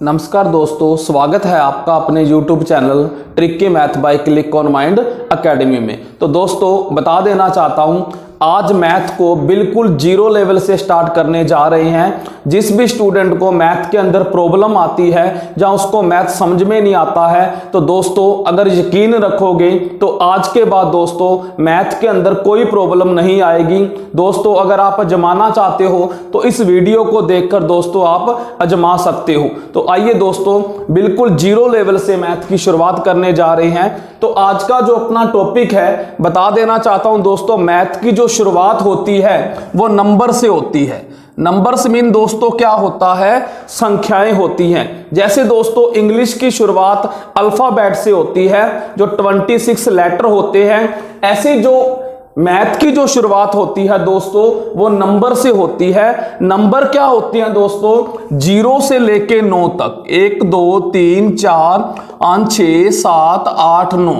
नमस्कार दोस्तों, स्वागत है आपका अपने YouTube channel tricky math bye click on mind academy में। तो दोस्तों बता देना चाहता हूं, आज मैथ को बिल्कुल जीरो लेवल से स्टार्ट करने जा रहे हैं। जिस भी स्टूडेंट को मैथ के अंदर प्रॉब्लम आती है, जहां उसको मैथ समझ में नहीं आता है, तो दोस्तों अगर यकीन रखोगे तो आज के बाद दोस्तों मैथ के अंदर कोई प्रॉब्लम नहीं आएगी। दोस्तों अगर आप आजमाना चाहते हो तो इस वीडियो को देखकर दोस्तों आप आजमा सकते हो। तो आइए दोस्तों बिल्कुल जीरो लेवल से मैथ की शुरुआत करने जा रहे हैं। तो आज का जो अपना टॉपिक है, बता देना चाहता हूं दोस्तों, मैथ की जो शुरुआत होती है वो नंबर से होती है। नंबर्स मीन दोस्तों क्या होता है, संख्याएं होती हैं। जैसे दोस्तों इंग्लिश की शुरुआत अल्फाबेट से होती है, जो 26 लेटर होते हैं, ऐसे जो मैथ की जो शुरुआत होती है दोस्तों वो नंबर से होती है। नंबर क्या होते हैं दोस्तों, 0 से लेके 9 तक, 1 2 3 4 5 6 7 8 9।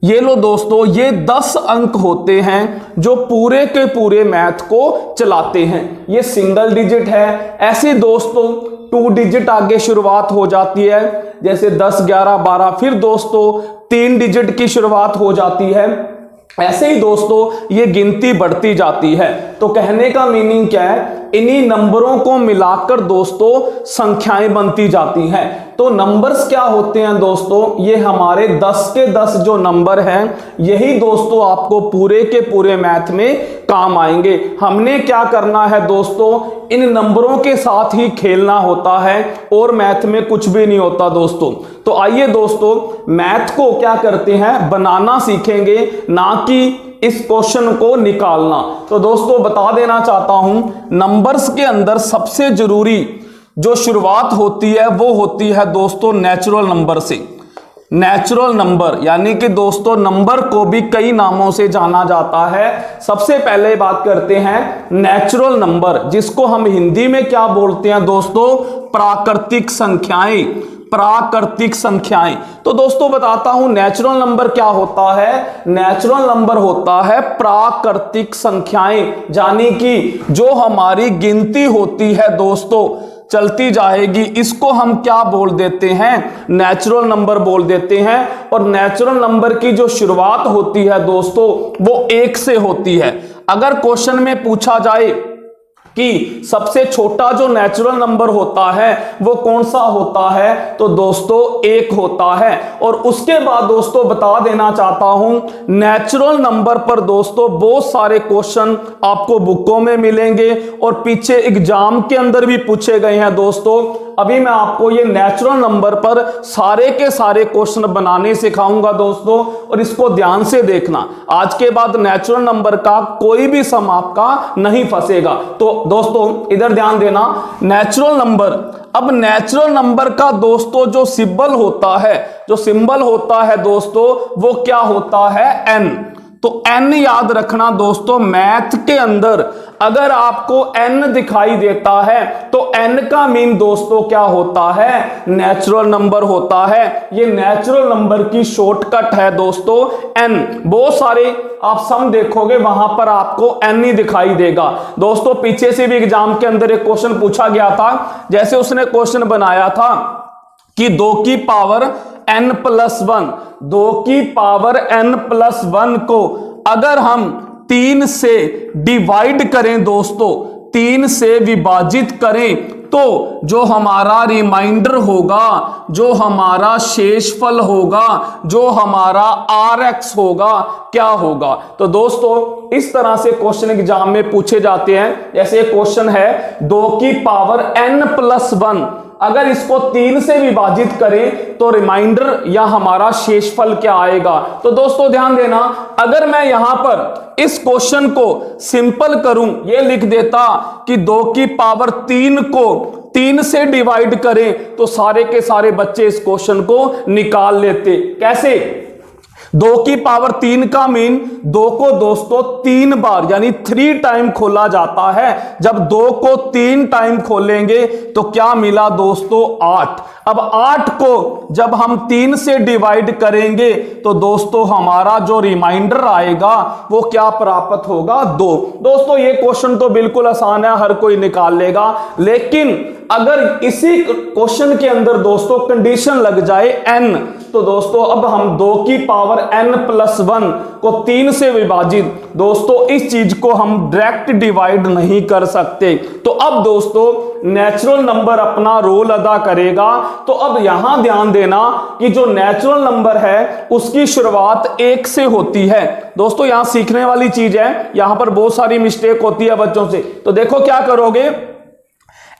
ये लो दोस्तों, ये 10 अंक होते हैं जो पूरे के पूरे मैथ को चलाते हैं। ये सिंगल डिजिट है। ऐसे दोस्तों 2 डिजिट आगे शुरुआत हो जाती है, जैसे 10 11 12। फिर दोस्तों 3 डिजिट की शुरुआत हो जाती है। ऐसे ही दोस्तों ये गिनती बढ़ती जाती है। तो कहने का मीनिंग क्या है, इन्हीं नंबरों को मिलाकर दोस्तों संख्याएं बनती जाती हैं। तो नंबर्स क्या होते हैं दोस्तों, ये हमारे 10 के 10 जो नंबर हैं, यही दोस्तों आपको पूरे के पूरे मैथ में काम आएंगे। हमने क्या करना है दोस्तों, इन नंबरों के साथ ही खेलना होता है और मैथ में कुछ भी नहीं होता दोस्तों। तो आइए दोस्तों मैथ को क्या करते हैं, बनाना सीखेंगे, ना कि इस क्वेश्चन को निकालना। तो दोस्तों बता देना चाहता हूं, नंबर्स के अंदर सबसे जरूरी जो शुरुआत होती है वो होती है दोस्तों नेचुरल नंबर से। नेचुरल नंबर यानी कि दोस्तों नंबर को भी कई नामों से जाना जाता है। सबसे पहले बात करते हैं नेचुरल नंबर, जिसको हम हिंदी में क्या बोलते हैं दोस्तों, प्राकृतिक संख्याएं। प्राकृतिक संख्याएं। तो दोस्तों बताता हूं नेचुरल नंबर क्या होता है। नेचुरल नंबर होता है प्राकृतिक संख्याएं, यानी कि जो हमारी गिनती होती है दोस्तों चलती जाएगी, इसको हम क्या बोल देते हैं, नेचुरल नंबर बोल देते हैं। और नेचुरल नंबर की जो शुरुआत होती है दोस्तों वो 1 से होती है। अगर क्वेश्चन में पूछा जाए कि सबसे छोटा जो नेचुरल नंबर होता है वो कौन सा होता है, तो दोस्तों 1 होता है। और उसके बाद दोस्तों बता देना चाहता हूं, नेचुरल नंबर पर दोस्तों बहुत सारे क्वेश्चन आपको बुकों में मिलेंगे और पीछे एग्जाम के अंदर भी पूछे गए हैं दोस्तों। अभी मैं आपको ये नेचुरल नंबर पर सारे के सारे क्वेश्चन बनाने सिखाऊंगा दोस्तों, और इसको ध्यान से देखना। आज के बाद नेचुरल नंबर का कोई भी सम आपका नहीं फंसेगा। तो दोस्तों इधर ध्यान देना, नेचुरल नंबर। अब नेचुरल नंबर का दोस्तों जो सिंबल होता है, जो सिंबल होता है दोस्तों वो क्या होता है, n। तो n याद रखना दोस्तों, मैथ के अंदर अगर आपको n दिखाई देता है तो n का मीन दोस्तों क्या होता है, नेचुरल नंबर होता है। ये नेचुरल नंबर की शॉर्टकट है दोस्तों n। बहुत सारे आप सम देखोगे वहां पर आपको n ही दिखाई देगा दोस्तों। पीछे से भी एग्जाम के अंदर एक क्वेश्चन पूछा गया था, जैसे उसने क्वेश्चन बनाया था कि 2 की पावर n प्लस 1, 2 की पावर n प्लस 1 को अगर हम 3 से डिवाइड करें दोस्तों, 3 से विभाजित करें, तो जो हमारा रिमाइंडर होगा, जो हमारा शेषफल होगा, जो हमारा RX होगा, क्या होगा। तो दोस्तों इस तरह से क्वेश्चन एग्जाम में पूछे जाते हैं। जैसे क्वेश्चन है 2 की पावर n प्लस 1, अगर इसको 3 से विभाजित करें तो रिमाइंडर या हमारा शेषफल क्या आएगा। तो दोस्तों ध्यान देना, अगर मैं यहां पर इस क्वेश्चन को सिंपल करूं, ये लिख देता कि 2 की पावर 3 को 3 से डिवाइड करें, तो सारे के सारे बच्चे इस क्वेश्चन को निकाल लेते। कैसे, 2 की पावर 3 का मीन 2 को दोस्तों 3 बार यानी 3 टाइम खोला जाता है। जब 2 को 3 टाइम खोलेंगे तो क्या मिला दोस्तों 8। अब 8 को जब हम 3 से डिवाइड करेंगे तो दोस्तों हमारा जो रिमाइंडर आएगा वो क्या प्राप्त होगा 2। दोस्तों ये क्वेश्चन तो बिल्कुल आसान है, हर कोई निकाल लेगा, लेकिन अगर इसी क्वेश्चन के अंदर दोस्तों कंडीशन लग जाए n, तो दोस्तों अब हम 2 की पावर n+1 को 3 से विभाजित दोस्तों इस चीज को हम डायरेक्ट डिवाइड नहीं कर सकते। तो अब दोस्तों नेचुरल नंबर अपना रोल अदा करेगा। तो अब यहां ध्यान देना कि जो नेचुरल नंबर है उसकी शुरुआत 1 से होती है। दोस्तों यहां सीखने वाली चीज है, यहां पर बहुत सारी मिस्टेक होती है बच्चों से। तो देखो क्या करोगे,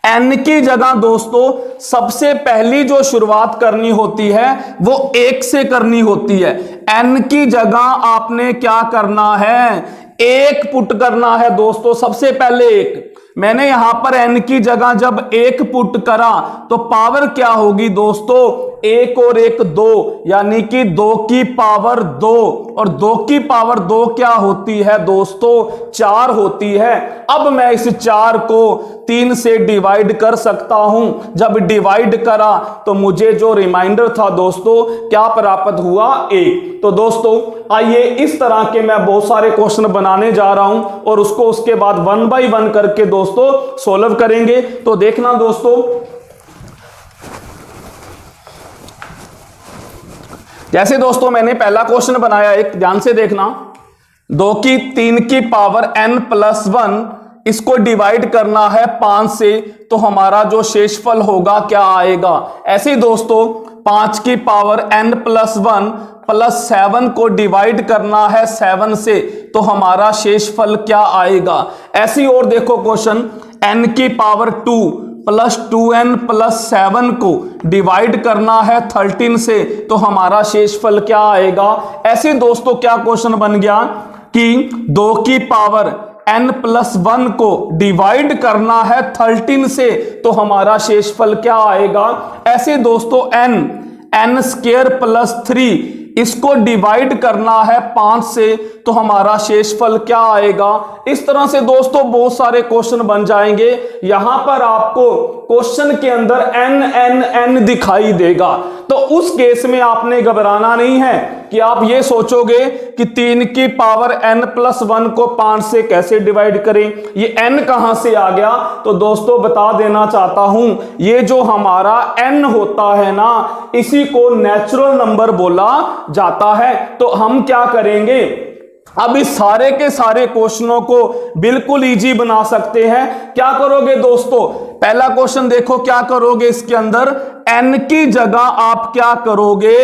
n की जगह दोस्तों सबसे पहली जो शुरुआत करनी होती है वो 1 से करनी होती है। n की जगह आपने क्या करना है, 1 पुट करना है दोस्तों, सबसे पहले 1। मैंने यहां पर n की जगह जब 1 पुट करा तो पावर क्या होगी दोस्तों, 1 और 1 2, यानी कि 2 की पावर 2, और 2 की पावर 2 क्या होती है दोस्तों 4 होती है। अब मैं इस 4 को 3 से डिवाइड कर सकता हूं। जब डिवाइड करा तो मुझे जो रिमाइंडर था दोस्तों क्या प्राप्त हुआ 1। तो दोस्तों आइए इस तरह के मैं बहुत सारे क्वेश्चन बनाने जा रहा हूं और उसको उसके बाद 1 बाय 1 करके दोस्तों सॉल्व करेंगे। तो देखना दोस्तों, जैसे दोस्तों मैंने पहला क्वेश्चन बनाया, एक ध्यान से देखना, 2 की 3 की पावर n+1 इसको डिवाइड करना है 5 से, तो हमारा जो शेषफल होगा क्या आएगा। ऐसे ही दोस्तों 5 की पावर n+1 प्लस 7 को डिवाइड करना है 7 से, तो हमारा शेषफल क्या आएगा। ऐसी और देखो क्वेश्चन, n की पावर 2 प्लस 2n प्लस 7 को डिवाइड करना है 13 से, तो हमारा शेषफल क्या आएगा। ऐसे दोस्तों क्या क्वेश्चन बन गया कि 2 की पावर n+1 को डिवाइड करना है 13 से, तो हमारा शेषफल क्या आएगा। ऐसे दोस्तों n² प्लस 3 इसको डिवाइड करना है 5 से, तो हमारा शेषफल क्या आएगा। इस तरह से दोस्तों बहुत सारे क्वेश्चन बन जाएंगे। यहां पर आपको क्वेश्चन के अंदर n दिखाई देगा, तो उस केस में आपने घबराना नहीं है कि आप ये सोचोगे कि 3 की पावर n+1 को 5 से कैसे डिवाइड करें, ये n कहां से आ गया। तो दोस्तों बता देना चाहता हूं, ये जो हमारा n होता है ना, इसी को नेचुरल नंबर बोला जाता है। तो हम क्या करेंगे, अब इस सारे के सारे क्वेश्चनों को बिल्कुल इजी बना सकते हैं। क्या करोगे दोस्तों, पहला क्वेश्चन देखो क्या करोगे, इसके अंदर n की जगह आप क्या करोगे,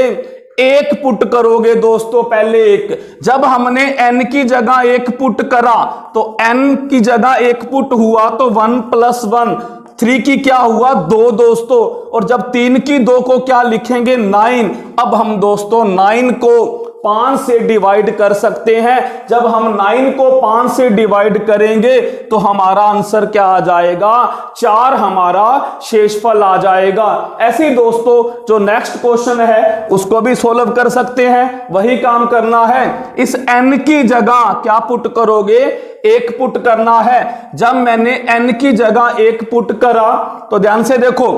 1 पुट करोगे दोस्तों, पहले 1। जब हमने n की जगह 1 पुट करा तो n की जगह 1 पुट हुआ तो 1 + 1, 3 की क्या हुआ 2 दोस्तों, और जब 3 की 2 को क्या लिखेंगे 9। अब हम दोस्तों 9 को 5 से डिवाइड कर सकते हैं। जब हम 9 को 5 से डिवाइड करेंगे तो हमारा आंसर क्या आ जाएगा, 4 हमारा शेषफल आ जाएगा। ऐसे ही दोस्तों जो नेक्स्ट क्वेश्चन है उसको भी सोल्व कर सकते हैं, वही काम करना है। इस n की जगह क्या पुट करोगे, 1 पुट करना है। जब मैंने n की जगह 1 पुट करा तो ध्यान से देखो,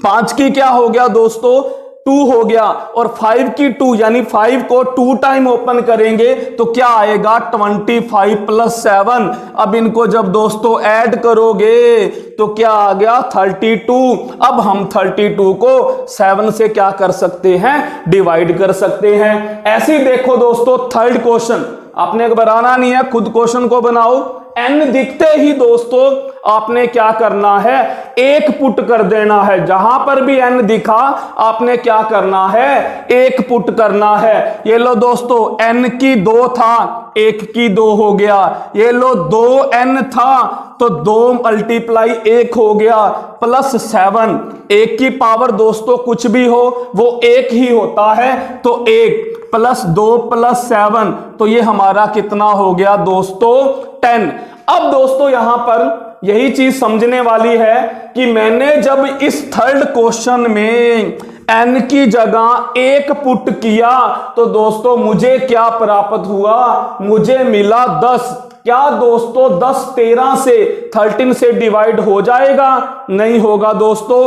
5 की क्या हो गया दोस्तों 2 हो गया, और 5 की 2 यानी 5 को 2 टाइम ओपन करेंगे तो क्या आएगा 25 + 7। अब इनको जब दोस्तों ऐड करोगे तो क्या आ गया 32। अब हम 32 को 7 से क्या कर सकते हैं, डिवाइड कर सकते हैं। ऐसे ही देखो दोस्तों थर्ड क्वेश्चन, आपने घबराना नहीं है, खुद क्वेश्चन को बनाओ। n दिखते ही दोस्तों आपने क्या करना है, 1 पुट कर देना है। जहां पर भी n दिखा आपने क्या करना है, 1 पुट करना है। ये लो दोस्तों n की 2 था, 1 की 2 हो गया। ये लो 2n था तो 2 × 1 हो गया, प्लस 7। 1 की पावर दोस्तों कुछ भी हो वो 1 ही होता है, तो 1 + 2 + 7, तो ये हमारा कितना हो गया दोस्तों 10। अब दोस्तों यहां पर यही चीज समझने वाली है कि मैंने जब इस थर्ड क्वेश्चन में n की जगह 1 पुट किया तो दोस्तों मुझे क्या प्राप्त हुआ, मुझे मिला 10। क्या दोस्तों 10 13 से 13 से डिवाइड हो जाएगा? नहीं होगा दोस्तों।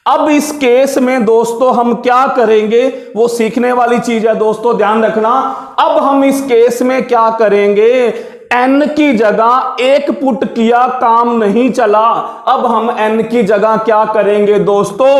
अब इस केस में दोस्तों हम क्या करेंगे, वो सीखने वाली चीज है दोस्तों, ध्यान रखना। अब हम इस केस में क्या करेंगे, n की जगह 1 पुट किया, काम नहीं चला। अब हम n की जगह क्या करेंगे दोस्तों,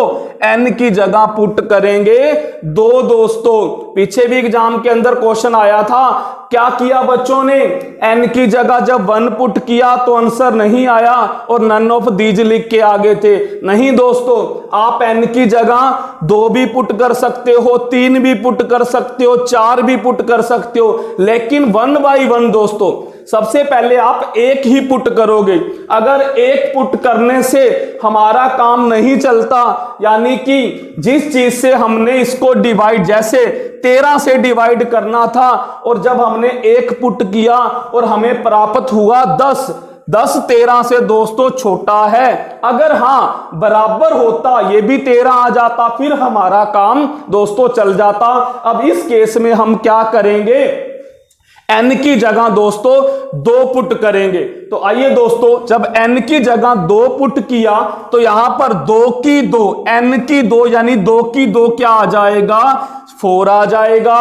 n की जगह पुट करेंगे 2 दोस्तों। पीछे भी एग्जाम के अंदर क्वेश्चन आया था, क्या किया बच्चों ने, n की जगह जब 1 पुट किया तो आंसर नहीं आया और नन ऑफ दीज लिख के आगे थे। नहीं दोस्तों, आप n की जगह 2 भी पुट कर सकते हो, 3 भी पुट कर सकते हो, 4 भी पुट कर सकते हो, लेकिन 1 बाई 1 दोस्तों सबसे पहले आप 1 ही पुट करोगे। अगर 1 पुट करने से हमारा काम नहीं चलता, यानी कि जिस चीज से हमने इसको डिवाइड, जैसे 13 से डिवाइड करना था और जब हमने 1 पुट किया और हमें प्राप्त हुआ 10, 10 13 से दोस्तों छोटा है। अगर हाँ बराबर होता, ये भी 13 आ जाता, फिर हमारा काम दोस्तों चल जाता। अब इस केस में हम क्या करेंगे, n की जगह दोस्तों 2 पुट करेंगे। तो आइए दोस्तों, जब n की जगह 2 पुट किया तो यहां पर 2 की 2, n की 2 यानी 2 की 2 क्या आ जाएगा, 4 आ जाएगा।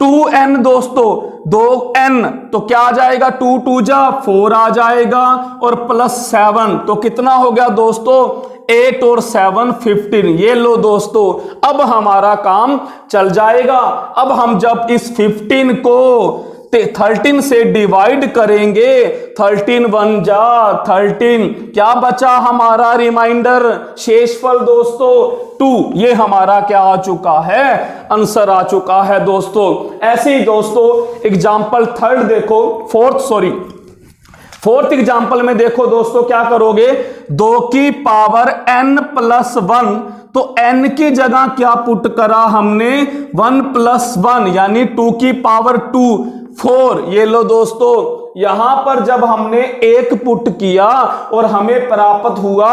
2n दोस्तों 2n तो क्या आ जाएगा, 2 2 जा 4 आ जाएगा और प्लस 7 तो कितना हो गया दोस्तों, 8 और 7 15। ये लो दोस्तों, अब हमारा काम चल जाएगा। अब हम जब इस 15 को 13 से डिवाइड करेंगे, 13 1 जा 13, क्या बचा हमारा रिमाइंडर, शेषफल दोस्तों 2। ये हमारा क्या आ चुका है, आंसर आ चुका है दोस्तों। ऐसे ही दोस्तों एग्जाम्पल 3 देखो, फोर्थ एग्जाम्पल में देखो दोस्तों, क्या करोगे, 2 की पावर n प्लस 1, तो n की जगह क्या पुट करा हमने, 1 प्लस 1 यानी 2 की पावर 2 4। ये लो दोस्तों, यहां पर जब हमने 1 पुट किया और हमें प्राप्त हुआ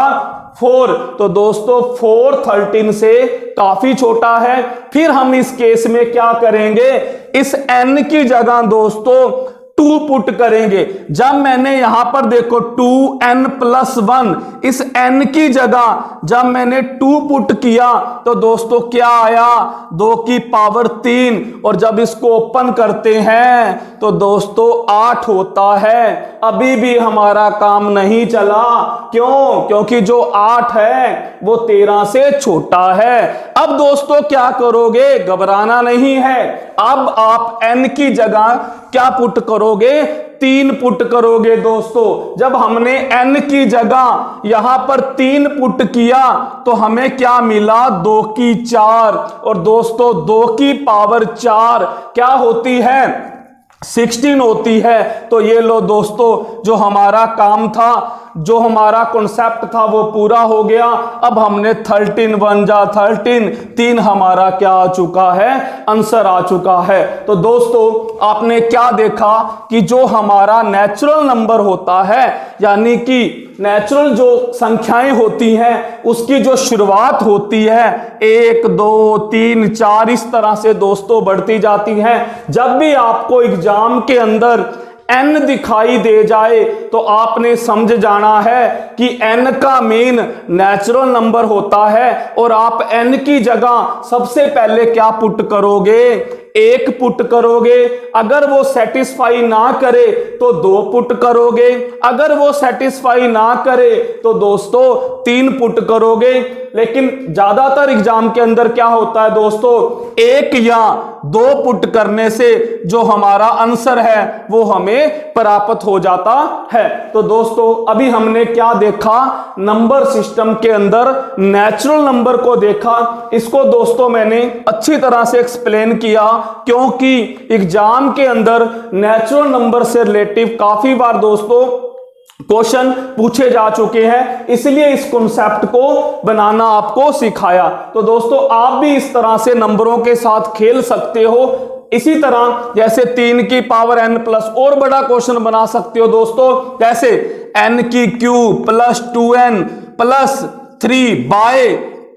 4, तो दोस्तों 4 13 से काफी छोटा है। फिर हम इस केस में क्या करेंगे, इस n की जगह दोस्तों 2 पुट करेंगे। जब मैंने यहां पर देखो 2n प्लस 1, इस n की जगह जब मैंने 2 पुट किया तो दोस्तों क्या आया, 2 की पावर 3, और जब इसको ओपन करते हैं तो दोस्तों 8 होता है। अभी भी हमारा काम नहीं चला, क्यों, क्योंकि जो 8 है वो 13 से छोटा है। अब दोस्तों क्या करोगे, घबराना नहीं है। अब आप n की जगह क्या पुट करोगे, 3 पुट करोगे दोस्तों। जब हमने n की जगह यहां पर 3 पुट किया तो हमें क्या मिला, 2 की 4, और दोस्तों 2 की पावर 4 क्या होती है, 16 होती है। तो ये लो दोस्तों, जो हमारा काम था, जो हमारा कॉन्सेप्ट था वो पूरा हो गया। अब हमने 13 1 जा 13, 3 हमारा क्या आ चुका है, आंसर आ चुका है। तो दोस्तों आपने क्या देखा कि जो हमारा नेचुरल नंबर होता है, यानी कि नेचुरल जो संख्याएं होती हैं उसकी जो शुरुआत होती है 1 2 3 4 इस तरह से दोस्तों बढ़ती जाती है। जब भी आपको एग्जाम के अंदर n दिखाई दे जाए तो आपने समझ जाना है कि n का मीन नेचुरल नंबर होता है, और आप n की जगह सबसे पहले क्या पुट करोगे, 1 पुट करोगे। अगर वो सेटिस्फाई ना करे तो 2 पुट करोगे, अगर वो सेटिस्फाई ना करे तो दोस्तों 3 पुट करोगे। लेकिन ज्यादातर एग्जाम के अंदर क्या होता है दोस्तों, 1 या 2 पुट करने से जो हमारा आंसर है वो हमें प्राप्त हो जाता है। तो दोस्तों अभी हमने क्या देखा, नंबर सिस्टम के अंदर नेचुरल नंबर को देखा। इसको दोस्तों मैंने अच्छी तरह से एक्सप्लेन किया, क्योंकि एग्जाम के अंदर नेचुरल नंबर से रिलेटिव काफी बार दोस्तों क्वेश्चन पूछे जा चुके हैं, इसलिए इस कॉन्सेप्ट को बनाना आपको सिखाया। तो दोस्तों आप भी इस तरह से नंबरों के साथ खेल सकते हो। इसी तरह जैसे 3 की पावर n प्लस और बड़ा क्वेश्चन बना सकते हो दोस्तों, कैसे n की cube plus 2n plus 3 bye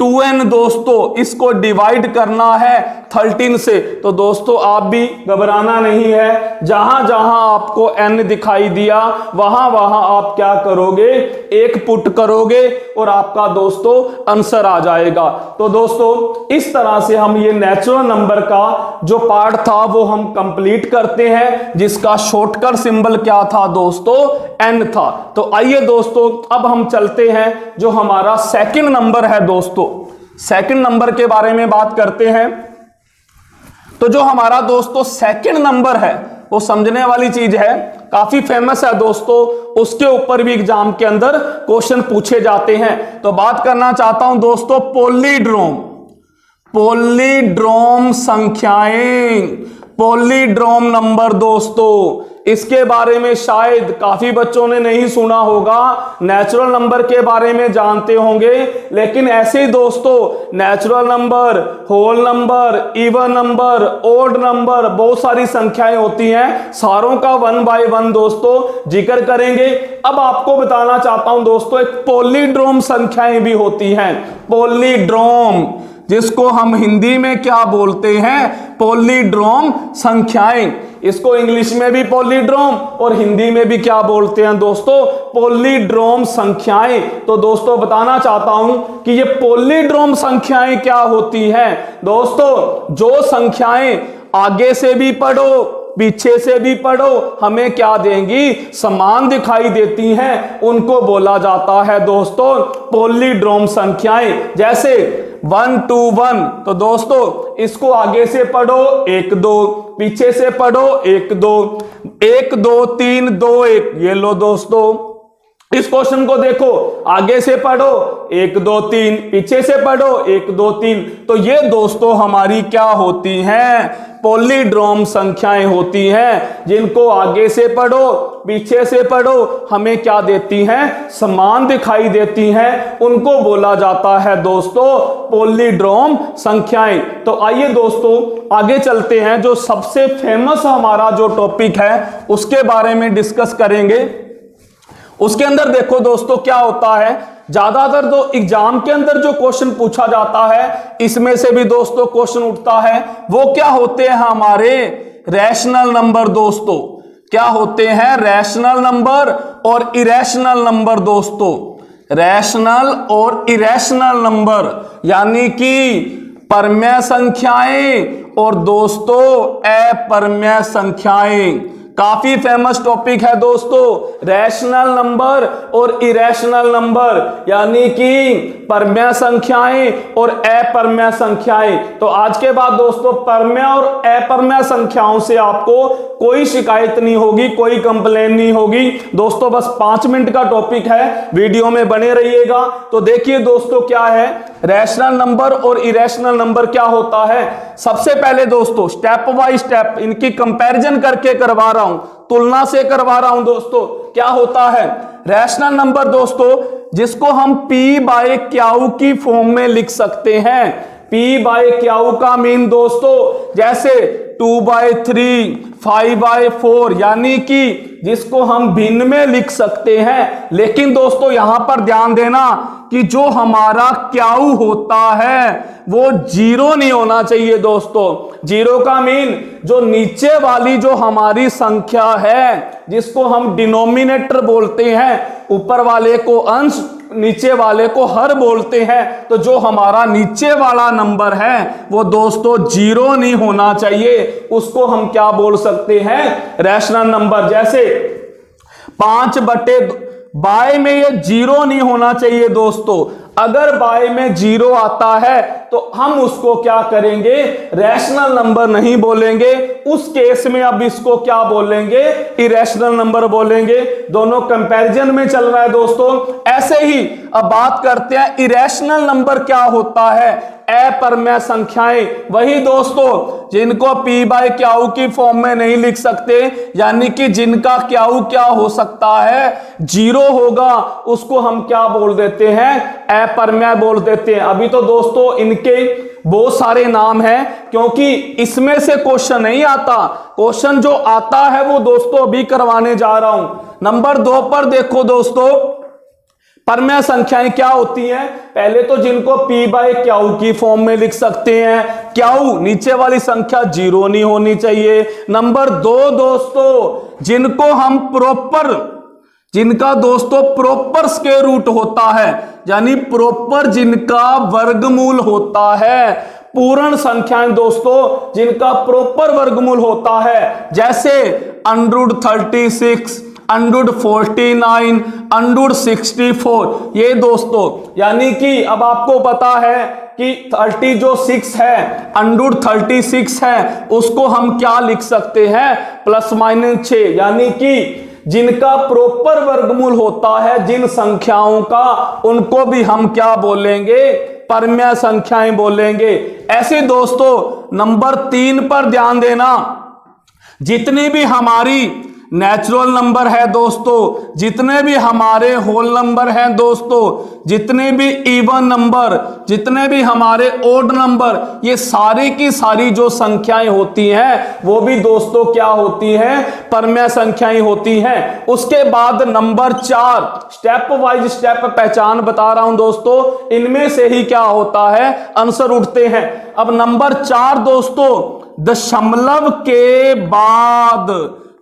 2n दोस्तों इसको डिवाइड करना है 13 से। तो दोस्तों आप भी घबराना नहीं है, जहां जहां आपको n दिखाई दिया वहां वहां आप क्या करोगे, एक पुट करोगे और आपका दोस्तों आंसर आ जाएगा। तो दोस्तों इस तरह से हम ये नेचुरल नंबर का जो पार्ट था वो हम कंप्लीट करते हैं, जिसका शॉर्टकट सिंबल क्या था दोस्तों, n था। तो आइए दोस्तों अब हम चलते हैं जो हमारा सेकंड नंबर है दोस्तों, सेकंड नंबर के बारे में बात करते हैं। तो जो हमारा दोस्तों सेकंड नंबर है वो समझने वाली चीज है, काफी फेमस है दोस्तों, उसके ऊपर भी एग्जाम के अंदर क्वेश्चन पूछे जाते हैं। तो बात करना चाहता हूं दोस्तों पॉलीड्रोम, पॉलीड्रोम संख्याएं, पॉलीड्रोम नंबर दोस्तों, इसके बारे में शायद काफी बच्चों ने नहीं सुना होगा, नेचुरल नंबर के बारे में जानते होंगे, लेकिन ऐसे ही दोस्तों natural number, whole number, even number, odd number, बहुत सारी संख्याएं होती हैं, सारों का 1 बाय 1 दोस्तों जिक्र करेंगे। अब आपको बताना चाहता हूं दोस्तों एक पॉलीड्रोम संख्याएं भी होती हैं, पॉलीड्रोम, जिसको हम हिंदी में क्या बोलते हैं, पॉलीड्रोम संख्याएं। इसको इंग्लिश में भी पॉलीड्रोम और हिंदी में भी क्या बोलते हैं दोस्तों, पॉलीड्रोम संख्याएं। तो दोस्तों बताना चाहता हूं कि ये पॉलीड्रोम संख्याएं क्या होती हैं दोस्तों, जो संख्याएं आगे से भी पढ़ो पीछे से भी पढ़ो हमें क्या देंगी, समान दिखाई देती हैं, उनको बोला जाता है दोस्तों पॉलीड्रोम संख्याएं। जैसे 1 2 1, तो दोस्तों इसको आगे से पढ़ो 1 2, पीछे से पढ़ो 1 2, 1 2 3 2 1, ये लो दोस्तों। इस क्वेश्चन को देखो, आगे से पढ़ो 1 2 3, पीछे से पढ़ो 1 2 3, तो ये दोस्तों हमारी क्या होती हैं, पॉलीड्रोम संख्याएं होती हैं, जिनको आगे से पढ़ो पीछे से पढ़ो हमें क्या देती हैं, समान दिखाई देती हैं, उनको बोला जाता है दोस्तों पॉलीड्रोम संख्याएं। तो आइए दोस्तों आगे चलते हैं, जो सबसे फेमस हमारा जो टॉपिक है उसके बारे में डिस्कस करेंगे। उसके अंदर देखो दोस्तों क्या होता है, ज्यादातर तो एग्जाम के अंदर जो क्वेश्चन पूछा जाता है इसमें से भी दोस्तों क्वेश्चन उठता है, वो क्या होते हैं हमारे रैशनल नंबर दोस्तों, क्या होते हैं रैशनल नंबर और इरेशनल नंबर दोस्तों, रैशनल और इरेशनल नंबर, यानी कि परमेय संख्याएं और दोस्तों अपरमेय संख्याएं। काफी फेमस टॉपिक है दोस्तों, रैशनल नंबर और इरेशनल नंबर, यानी कि परमेय संख्याएं और अपरमेय संख्याएं। तो आज के बाद दोस्तों परमेय और अपरमेय संख्याओं से आपको कोई शिकायत नहीं होगी, कोई कंप्लेन नहीं होगी दोस्तों। बस 5 मिनट का टॉपिक है, वीडियो में बने रहिएगा। तो देखिए दोस्तों क्या है रैशनल नंबर और इरेशनल नंबर क्या होता है। सबसे पहले दोस्तों स्टेप बाय स्टेप इनकी कंपैरिजन करके करवा रहा हूं, तुलना से करवा रहा हूं दोस्तों। क्या होता है रैशनल नंबर दोस्तों, जिसको हम पी बाय क्यू की फॉर्म में लिख सकते हैं। पी बाय क्यू का मीन दोस्तों जैसे 2 बाय 3, 5 बाय 4, यानी कि जिसको हम भिन्न में लिख सकते हैं। लेकिन दोस्तों यहां पर ध्यान देना कि जो हमारा क्यू होता है वो 0 नहीं होना चाहिए दोस्तों। 0 का मीन जो नीचे वाली जो हमारी संख्या है जिसको हम डिनोमिनेटर बोलते हैं, ऊपर वाले को अंश नीचे वाले को हर बोलते हैं, तो जो हमारा नीचे वाला नंबर है वो दोस्तों 0 नहीं होना चाहिए, उसको हम क्या बोल सकते हैं रैशनल नंबर। जैसे 5 बटे बाय में ये 0 नहीं होना चाहिए दोस्तों। अगर बाय में 0 आता है तो हम उसको क्या करेंगे, रैशनल नंबर नहीं बोलेंगे, उस केस में अब इसको क्या बोलेंगे, इरेशनल नंबर बोलेंगे। दोनों कंपैरिजन में चल रहा है दोस्तों। ऐसे ही अब बात करते हैं इरेशनल नंबर क्या होता है, अपरमेय संख्याएं, वही दोस्तों जिनको पी बाय क्यू की फॉर्म में नहीं लिख सकते, यानी कि जिनका क्यू क्या हो सकता है 0 होगा, उसको हम क्या बोल देते हैं, अपरमेय बोल देते हैं। अभी तो दोस्तों इनके बहुत सारे नाम हैं, क्योंकि इसमें से क्वेश्चन नहीं आता, क्वेश्चन जो आता है वो दोस्तों अभी करवाने जा रहा हूं। नंबर 2 पर देखो दोस्तों परमेय संख्याएं क्या होती हैं? पहले तो जिनको p बाय क्यू की फॉर्म में लिख सकते हैं, क्यू नीचे वाली संख्या 0 नहीं होनी चाहिए। नंबर 2 दोस्तों, जिनको हम जिनका दोस्तों प्रॉपर स्क्वायर रूट होता है, यानी प्रॉपर जिनका वर्गमूल होता है, पूर्ण संख्याएं दोस्तों जिनका प्रॉपर वर्गमूल होता है, जैसे √36, √49, √64, ये दोस्तों, यानी कि अब आपको पता है कि 30 जो 6 है, √36 है, उसको हम क्या लिख सकते हैं? ±6, यानी कि जिनका प्रॉपर वर्गमूल होता है जिन संख्याओं का, उनको भी हम क्या बोलेंगे? परमेय संख्याएं बोलेंगे। ऐसे दोस्तों नंबर 3 पर ध्यान देना, जितनी भी हमारी नेचुरल नंबर है दोस्तों, जितने भी हमारे होल नंबर हैं दोस्तों, जितने भी इवन नंबर, जितने भी हमारे ओड नंबर, ये सारी की सारी जो संख्याएं होती हैं वो भी दोस्तों क्या होती हैं? परमेय संख्याएं होती हैं। उसके बाद नंबर 4, स्टेप वाइज स्टेप पहचान बता रहा हूं दोस्तों, इनमें से ही क्या होता है? आंसर उठते हैं। अब नंबर 4 दोस्तों, दशमलव के बाद,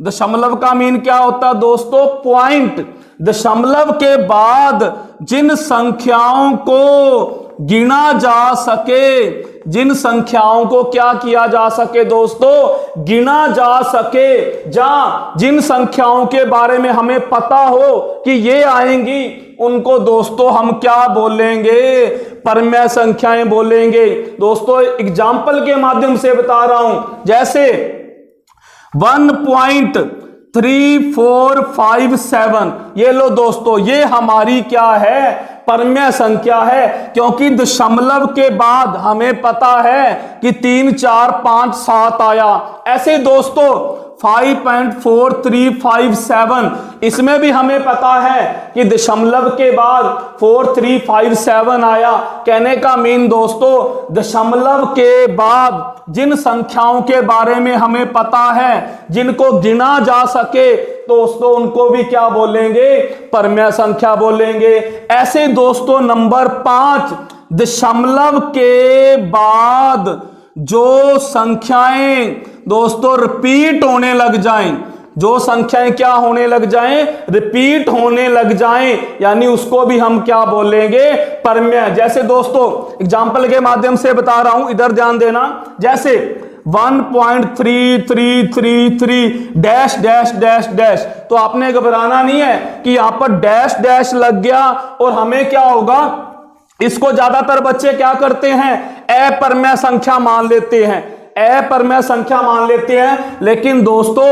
दशमलव का मीन क्या होता है दोस्तों? पॉइंट। दशमलव के बाद जिन संख्याओं को गिना जा सके, जिन संख्याओं को क्या किया जा सके दोस्तों? गिना जा सके, जिन संख्याओं के बारे में हमें पता हो कि ये आएंगी, उनको दोस्तों हम क्या बोलेंगे? परमेय संख्याएं बोलेंगे। दोस्तों एग्जाम्पल के माध्यम से बता रहा हूं, जैसे 1.3457, ये लो दोस्तों, ये हमारी क्या है? परमेय संख्या है, क्योंकि दशमलव के बाद हमें पता है कि 3, 4, 5, 7 आया। ऐसे दोस्तों 5.4357, इसमें भी हमें पता है कि दशमलव के बाद 4357 आया। कहने का मीन दोस्तों, दशमलव के बाद जिन संख्याओं के बारे में हमें पता है, जिनको गिना जा सके, दोस्तों उनको भी क्या बोलेंगे? परमेय संख्या बोलेंगे। ऐसे दोस्तों नंबर 5, दशमलव के बाद जो संख्याएं दोस्तों रिपीट होने लग जाएं, जो संख्याएं क्या होने लग जाएं? रिपीट होने लग जाएं, यानी उसको भी हम क्या बोलेंगे? परमेय। जैसे दोस्तों एग्जाम्पल के माध्यम से बता रहा हूं, इधर ध्यान देना, जैसे 1.3333 डैश डैश डैश डैश, तो आपने घबराना नहीं है कि यहां पर डैश डैश लग गया और हमें क्या होगा? इसको ज्यादातर बच्चे क्या करते हैं? अपरमेय संख्या मान लेते हैं, अपरमेय संख्या मान लेते हैं। लेकिन दोस्तों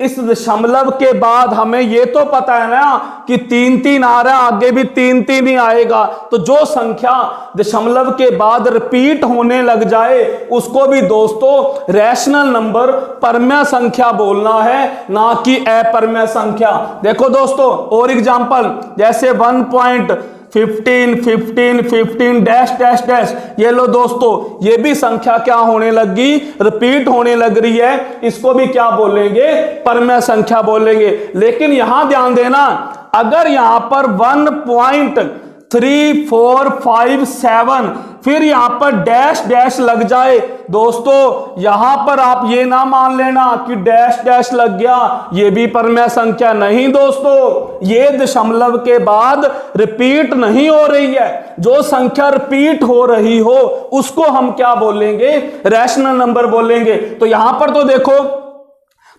इस दशमलव के बाद हमें ये तो पता है ना कि 3-3 आ रहा है, आगे भी 3-3 ही आएगा। तो जो संख्या दशमलव के बाद रिपीट होने लग जाए, उसको भी दोस्तों रैशनल नंबर, परमेय संख्या बोलना है, ना कि अपरमेय संख्या। देखो दोस्तों और एग्जांपल, जैसे 1.15 डैश डैश डैश, ये लो दोस्तों, ये भी संख्या क्या होने लगी? रिपीट होने लग रही है, इसको भी क्या बोलेंगे? परमेय संख्या बोलेंगे। लेकिन यहां ध्यान देना, अगर यहां पर 1.3457 फिर यहां पर डैश डैश लग जाए, दोस्तों यहां पर आप ये ना मान लेना कि डैश डैश लग गया, ये भी परमेय संख्या नहीं दोस्तों, ये दशमलव के बाद रिपीट नहीं हो रही है। जो संख्या रिपीट हो रही हो उसको हम क्या बोलेंगे? रैशनल नंबर बोलेंगे। तो यहां पर तो देखो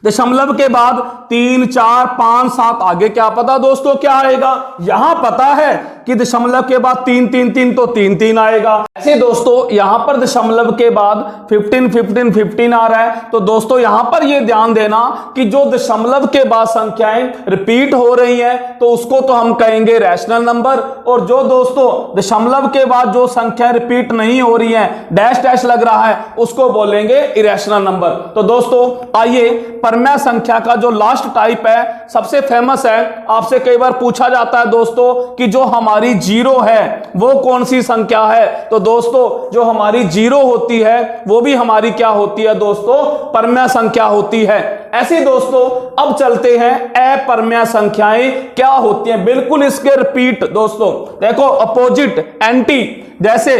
दशमलव के बाद 3, 4, 5, 7, आगे क्या पता दोस्तों क्या आएगा? यहां पता है कि दशमलव के बाद 3, 3, 3, तो 3, 3 आएगा। ऐसे दोस्तों यहां पर दशमलव के बाद 15, 15, 15 आ रहा है, तो दोस्तों यहां पर यह ध्यान देना कि जो दशमलव के बाद संख्याएं रिपीट हो रही हैं, तो उसको तो हम कहेंगे रैशनल नंबर, और जो दोस्तों दशमलव के बाद जो संख्या रिपीट नहीं हो रही है, डैश डैश लग रहा है, उसको बोलेंगे इरेशनल नंबर। तो दोस्तों आइए परमेय संख्या का जो लास्ट टाइप है, सबसे फेमस है, आपसे कई बार पूछा जाता है दोस्तों कि जो हमारे हमारी जीरो है वो कौन सी संख्या है? तो दोस्तों जो हमारी जीरो होती है वो भी हमारी क्या होती है दोस्तों? परमेय संख्या होती है। ऐसे दोस्तों अब चलते हैं अपरमेय संख्याएं क्या होती हैं, बिल्कुल इसके रिपीट दोस्तों। देखो अपोजिट, एंटी, जैसे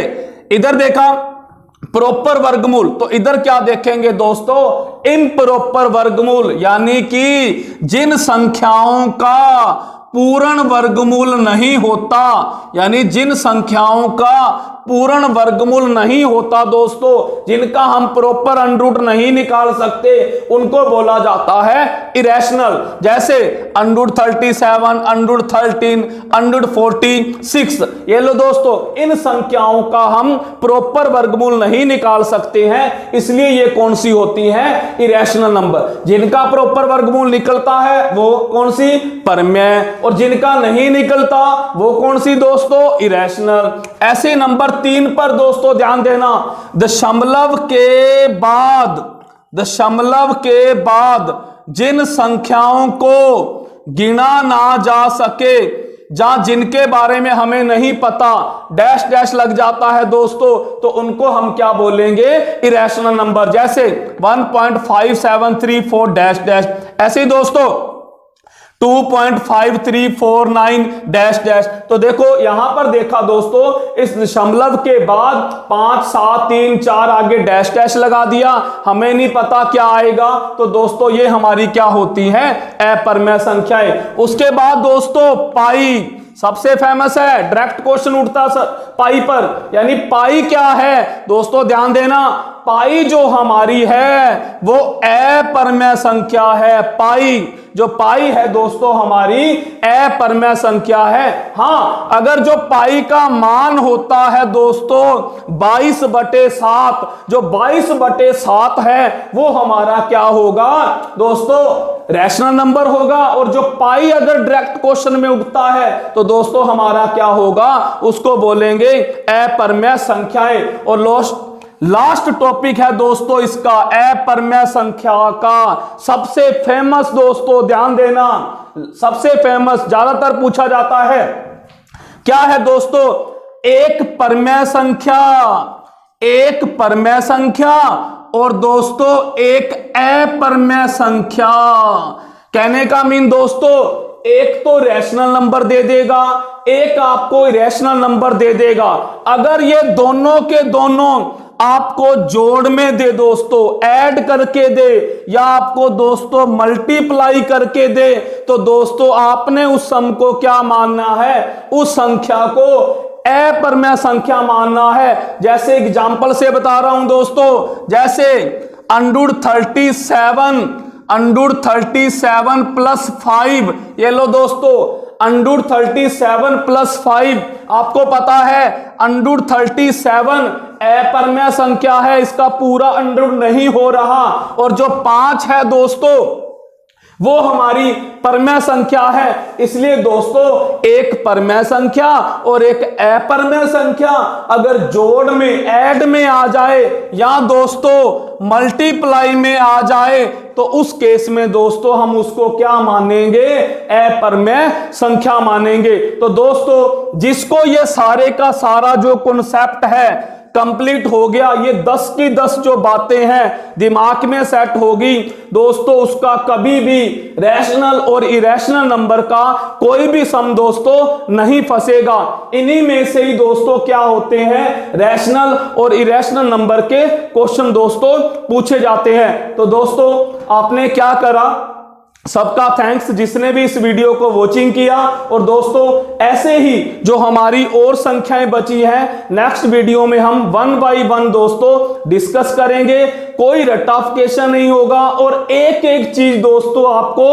इधर देखा प्रॉपर वर्गमूल, तो इधर क्या देखेंगे दोस्तों? इम्प्रॉपर वर्गमूल, यानी कि जिन संख्याओं का पूर्ण वर्गमूल नहीं होता, यानी जिन संख्याओं का पूर्ण वर्गमूल नहीं होता दोस्तों, जिनका हम प्रॉपर अंडरूट नहीं निकाल सकते, उनको बोला जाता है इरेशनल। जैसे अंडरूट 37, अंडरूट 13, अंडरूट 46। ये लो दोस्तों, इन संख्याओं का हम प्रॉपर वर्गमूल नहीं निकाल सकते हैं, इसलिए ये कौन सी होती है? Irrational number. जिनका प्रॉपर वर्गमूल निकलता है वो कौन सी? परमेय। और जिनका नहीं निकलता वो कौन सी दोस्तों? इरेशनल। ऐसे नंबर 3 पर दोस्तों ध्यान देना, दशमलव के बाद जिन संख्याओं को गिना ना जा सके, जहां जिनके बारे में हमें नहीं पता, डैश डैश लग जाता है दोस्तों, तो उनको हम क्या बोलेंगे? Irrational number. जैसे 1.5734 डैश डैश, ऐसे दोस्तों 2.5349 डैश डैश। तो देखो यहां पर देखा दोस्तों, इस दशमलव के बाद 5, 7, 3, 4 आगे डैश डैश लगा दिया, हमें नहीं पता क्या आएगा, तो दोस्तों ये हमारी क्या होती है? अपरमेय संख्याएं। उसके बाद दोस्तों पाई सबसे फेमस है, डायरेक्ट क्वेश्चन उठता पाई पर, यानी पाई क्या है दोस्तों? ध्यान देना, पाई जो हमारी है वो अपरमेय संख्या है। पाई जो पाई है दोस्तों हमारी अपरमेय संख्या है। हां, अगर जो पाई का मान होता है दोस्तों 22/7, जो 22/7 है वो हमारा क्या होगा दोस्तों? रैशनल नंबर होगा। और जो पाई अगर डायरेक्ट क्वेश्चन में उठता है तो दोस्तों हमारा क्या होगा? उसको बोलेंगे अपरमेय संख्याएं। और लास्ट टॉपिक है दोस्तों इसका, अपरमेय संख्या का सबसे फेमस दोस्तों, ध्यान देना, सबसे फेमस ज्यादातर पूछा जाता है, क्या है दोस्तों? एक परमेय संख्या, एक परमेय संख्या और दोस्तों एक अपरमेय संख्या। कहने का मीन दोस्तों, एक तो रैशनल नंबर दे देगा, एक आपको इरेशनल नंबर दे देगा। अगर ये दोनों के दोनों आपको जोड़ में दे दोस्तों, ऐड करके दे, या आपको दोस्तों मल्टीप्लाई करके दे, तो दोस्तों आपने उस सम को क्या मानना है? उस संख्या को अपरमेय संख्या मानना है। जैसे एग्जांपल से बता रहा हूं दोस्तों, जैसे अंडूर 37 प्लस 5, ये लो दोस्तों अंडूर 37 प्लस 5, आपको पता है अंडूर 37 अपरमेय संख्या है, इसका पूरा अंडर नहीं हो रहा। और जो 5 है दोस्तों वो हमारी परमेय संख्या है। इसलिए दोस्तों एक परमेय संख्या और एक अपरमेय संख्या अगर जोड़ में, ऐड में आ जाए या दोस्तों मल्टीप्लाई में आ जाए, तो उस केस में दोस्तों हम उसको क्या मानेंगे? अपरमेय संख्या मानेंगे। तो दोस्तों जिसको ये सारे का सारा जो कॉन्सेप्ट है कंप्लीट हो गया, ये 10 की 10 जो बातें हैं दिमाग में सेट होगी दोस्तों, उसका कभी भी रैशनल और इरेशनल नंबर का कोई भी सम दोस्तों नहीं फंसेगा। इन्हीं में से ही दोस्तों क्या होते हैं? रैशनल और इरेशनल नंबर के क्वेश्चन दोस्तों पूछे जाते हैं। तो दोस्तों आपने क्या करा? सबका थैंक्स जिसने भी इस वीडियो को वॉचिंग किया। और दोस्तों ऐसे ही जो हमारी और संख्याएं बची हैं, नेक्स्ट वीडियो में हम 1 बाय 1 दोस्तों डिस्कस करेंगे। कोई रट्टाफिकेशन नहीं होगा और एक एक चीज दोस्तों आपको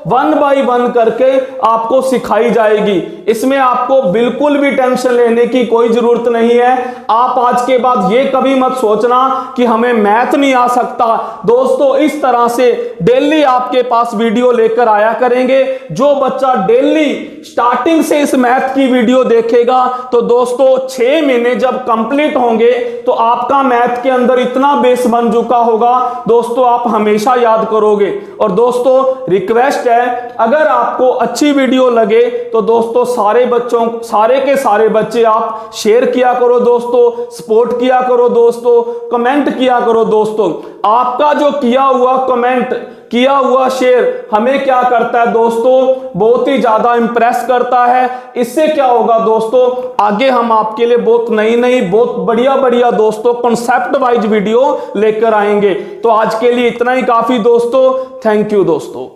1 बाय 1 करके आपको सिखाई जाएगी। इसमें आपको बिल्कुल भी टेंशन लेने की कोई जरूरत नहीं है। आप आज के बाद ये कभी मत सोचना कि हमें मैथ नहीं आ सकता। दोस्तों इस तरह से डेली आपके पास वीडियो लेकर आया करेंगे। जो बच्चा डेली स्टार्टिंग से इस मैथ की वीडियो देखेगा तो दोस्तों 6 महीने जब कंप्लीट होंगे तो आपका मैथ के अंदर इतना बेस बन चुका चुका होगा दोस्तों, आप हमेशा याद करोगे। और दोस्तों रिक्वेस्ट है, अगर आपको अच्छी वीडियो लगे तो दोस्तों सारे के सारे बच्चे आप शेयर किया करो दोस्तों, सपोर्ट किया करो दोस्तों, कमेंट किया करो दोस्तों। आपका जो किया हुआ कमेंट, किया हुआ शेयर हमें क्या करता है दोस्तों, बहुत ही ज्यादा इंप्रेस करता है। इससे क्या होगा दोस्तों, आगे हम आपके लिए बहुत नई बहुत बढ़िया दोस्तों कॉन्सेप्ट वाइज वीडियो लेकर आएंगे। तो आज के लिए इतना ही काफी दोस्तों, थैंक यू दोस्तों।